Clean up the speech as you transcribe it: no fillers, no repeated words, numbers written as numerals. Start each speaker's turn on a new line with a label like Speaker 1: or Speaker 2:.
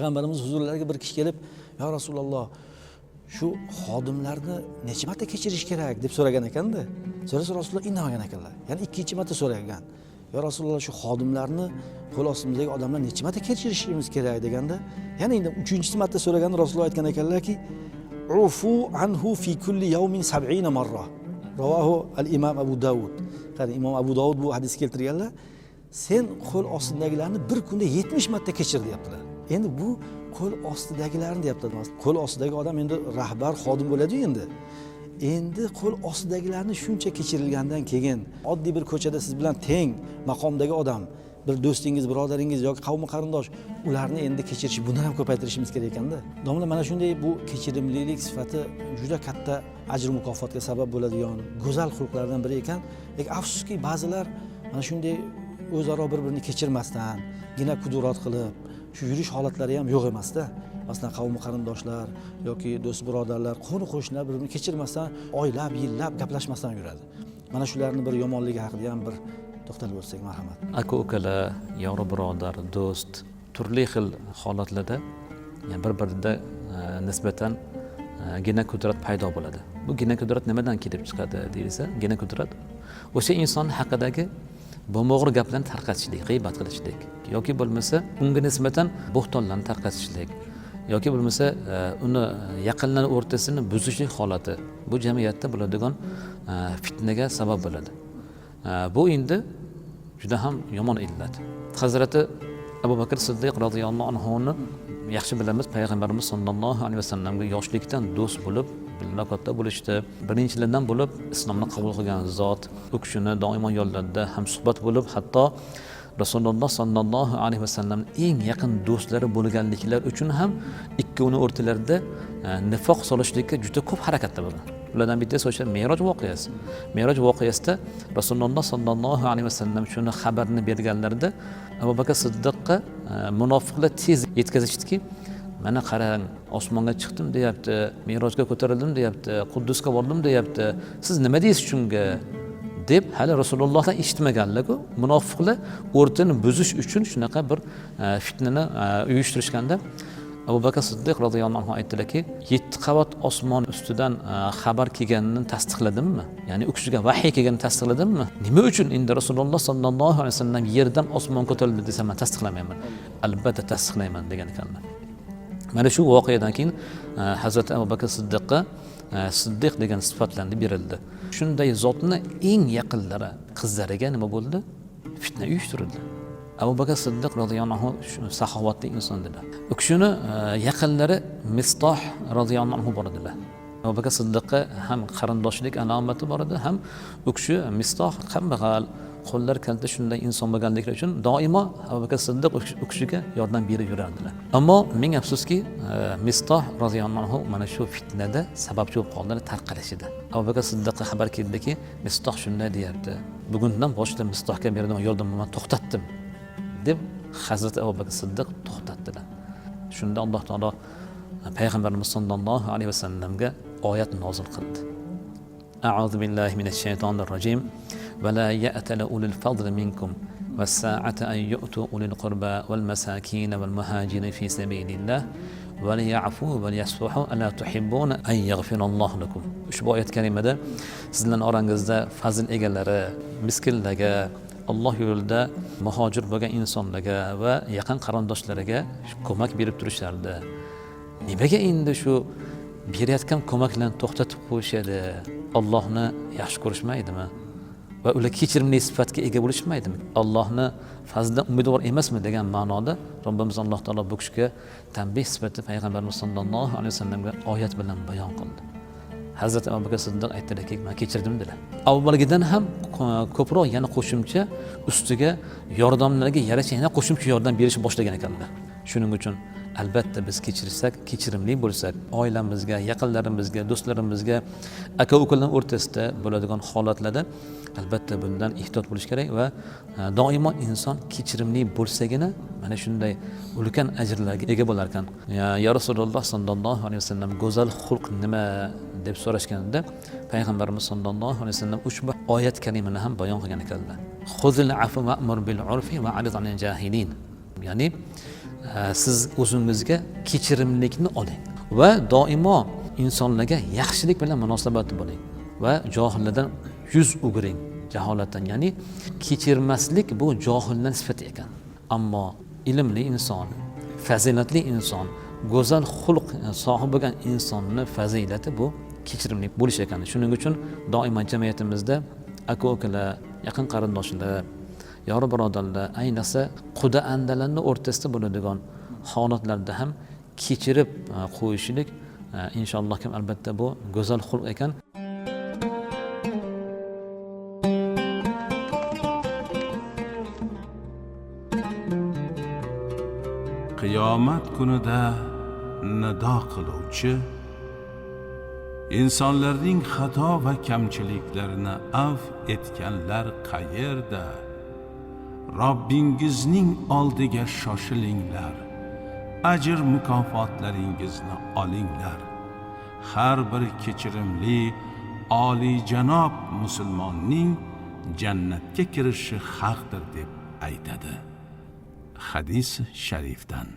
Speaker 1: payg'ambarimiz huzurlariga bir kishi kelib, "Ya Rasululloh, shu xodimlarni necha marta kechirish kerak?" deb so'ragan ekanda. So'rasa Rasululloh indamagan ekanlar. Ya'ni ikkinchi marta so'ragan. "Ya Rasululloh, shu xodimlarni qo'l ostimizdagi odamlar necha marta kechirishimiz kerak?" deganda, yana endi uchinchi marta so'raganda Rasululloh aytgan ekanlarki, "Ufu anhu fi kulli yawmin 70 marra." Ravohu al-Imom Abu Dawud. Qani Imom Abu Dawud bu hadis keltirganlar. Sen qo'l ostidagilarni bir kunda 70 marta kechir deyaptilar. Endi bu qo'l ostidagilarni deyaptilar. Qo'l ostidagi odam endi rahbar, xodim bo'ladi endi. Endi qo'l ostidagilarni shuncha kechirilgandan keyin oddiy bir ko'chada siz bilan teng maqomdagi odam, bir do'stingiz, birodaringiz yoki qavmi qarindosh, ularni endi kechirish, bundan ham ko'paytirishimiz kerak ekanda. Domla, mana shunday bu kechirimlilik sifati juda katta ajr mukofotga sabab bo'ladigan go'zal xulqlardan biri ekan. Lekin afsuski ba'zilar mana shunday o'zaro bir-birini kechirmasdan, gina kudurat qilib, shu yurish holatlari ham yo'q emasda. Masalan, qavmi qarindoshlar yoki do'st birodarlar, qo'ni-qo'shnilar bir-birini kechirmasdan, oylab, yillab gaplashmasdan yuradi. Mana shularning bir yomonligi haqida ham bir to'xtalib o'tsak marhamat.
Speaker 2: Aka-ukalar, yori birodar, do'st, turli xil holatlarda bir-biriga nisbatan gina qudrat paydo bo'ladi. Bu gina qudrat nimadan kelib chiqadi deyilsa, gina qudrat o'sha inson haqidagi bo'lmag'ur gaplarni tarqatishlik, g'iybat qilishlik yoki bo'lmasa unga nisbatan bo'xtonlarni tarqatishlik yoki bo'lmasa uni yaqinlar o'rtasini buzishlik holati bu jamiyatda bo'ladigan fitnaga sabab bo'ladi. Bu endi juda ham yomon illat. Hazrati Abu Bakr Siddiq radhiyallohu anhuni yaxshi bilamiz, payg'ambarimiz sollallohu alayhi vasallamga yoshlikdan do'st bo'lib, muloqotda bo'lishdi. Birinchilardan bo'lib islomni qabul qilgan zot, u kishini doimo yo'llarda ham suhbat bo'lib, hatto Rasululloh sollallohu alayhi vasallamning eng yaqin do'stlari bo'lganliklar uchun ham ikkovini o'rtalarida nifoq solishlikka juda ko'p harakatlar bo'lgan. Ulardan bittasi o'sha Me'roj voqeasi. Me'roj voqeasida Rasululloh sollallohu alayhi vasallam shuni xabarni berganlarida Abu Bakr Siddiqqa munofiqlar tez yetkazishdiki, "Mana qarang, osmonga chiqdim deyapti, Me'rojga ko'tarildim deyapti, Quddusga bordim deyapti. Siz nima deysiz shunga?" deb hali Rasulullohdan eshitmaganlar-ku, munofiqlar o'rtani buzish uchun shunaqa bir fitnani uyushtirishganda Abu Bakr Siddiq radhiyallohu anhu aytdilarki, 7 qavat osmon ustidan xabar kelganini tasdiqladimmi? Ya'ni u kishiga vahiy kelganini tasdiqladimmi? Nima uchun endi Rasululloh sollallohu alayhi vasallam yerdan osmon ko'tarildi desam men tasdiqlamayman. Albatta tasdiqlayman degan ekanlar. Mana shu voqeadan keyin Hazrat Abu Bakr Siddiqqa Siddiq degan sifatlarni berildi. Shunday zotni eng yaqinlari qizlariga nima bo'ldi? Fitna uyushtirildi. Abu Bakr Siddiq radhiyallohu anhu saxovatli inson dedilar. U kishini yaqinlari Mistoh radhiyallohu anhu bor edilar. Abu Bakr Siddiqqa ham qarindoshlik alomati bor edi, ham u kishi Mistoh kambag'al, qo'llar kalta shunday inson bo'lganliklari uchun doimo Abu Bakr Siddiq u kishiga yordam berib yurardilar. Ammo ming afsuski, Mistoh radhiyallohu anhu mana shu fitnada sababchi bo'lib qoldi, tarqalishida. Abu Bakr Siddiqqa xabar keldiki, Mistoh shunday deyapti. Bugundan boshlab Mistohga beradigan yordamimni to'xtatdim deb Hazrat Abu Bakr Siddiq to'xtatdilar. Shunda Alloh taolo payg'ambarimiz sollallohu alayhi vasallamga oyat nozil qildi. A'udhu billahi minash shaytonir rojim. ولا يأتل أولي الفضل منكم والساعة أن يؤتوا أولي القربى والمساكين والمهاجرين في سبيل الله وليعفوا وليصفحوا ألا تحبون أن يغفر الله لكم. Ushbu oyat karimada sizlarning orangizda fazil egalari, miskinlarga, Alloh yo'lida muhojir bo'lgan insonlarga va yaqin qarindoshlariga ko'mak berib turishardi. Nimaga endi shu berayotgan ko'maklarni to'xtatib qo'yishadi? Allohni yaxshi ko'rishmaydimi? Va ular kechirimli sifatga ega bo'lishmaydimi? Allohni fazlidan umidvor emasmi degan ma'noda Robbimiz Alloh taolo bu kishiga tanbih sifatida payg'ambarimiz sollallohu alayhi vasallamga oyat bilan bayon qildi. Hazrat Abu Bakr Siddiq aytdilarki, "Men kechirdim" dedilar. Avvalgidan ham ko'proq yana qo'shimcha ustiga yordamlarga yarasha yana qo'shimcha yordam berishni boshlagan ekanlar. Shuning uchun albatta biz kechirsak, kechirimli bo'lsak, oilamizga, yaqinlarimizga, do'stlarimizga, aka-ukalar o'rtasida bo'ladigan holatlarda albatta bundan ehtiyot bo'lish kerak va doimo inson kechirimli bo'lsagina mana shunday ulkan ajrlarga ega bo'lar ekan. Ya Rasululloh sollallohu alayhi vasallam go'zal xulq nima deb so'rashganda payg'ambarimiz sollallohu alayhi vasallam ushbu oyat karimani ham bayon qilgan ekanlar. Xuzil afwa wa'mur bil urfi va arid anil jahilin. Ya'ni siz o'zingizga kechirimlikni oling va doimo insonlarga yaxshilik bilan munosabatda bo'ling va johillardan yuz o'giring, jaholatdan. Ya'ni kechirmaslik bu johillar sifati ekan. Ammo ilmli inson, fazilatli inson, go'zal xulq sohibi bo'lgan insonning fazilati bu kechirimli bo'lish ekan. Shuning uchun doimo jamiyatimizda aka-ukalar, yaqin qarindoshlar, yor birodarlar, ayniqsa quda andalarning o'rtasida bo'ladigan holatlarda ham kechirib qo'yishlik inshaalloh ham albatta bu go'zal xulq ekan.
Speaker 3: Qiyomat kunida nido qiluvchi insonlarning xato va kamchiliklarini afv etganlar qayerda? Robbingizning oldiga shoshilinglar, ajr mukofotlaringizni olinglar. Har bir kechirimli oliyjanob musulmonning jannatga kirishi haqdir deb aytadi. Hadis sharifdan.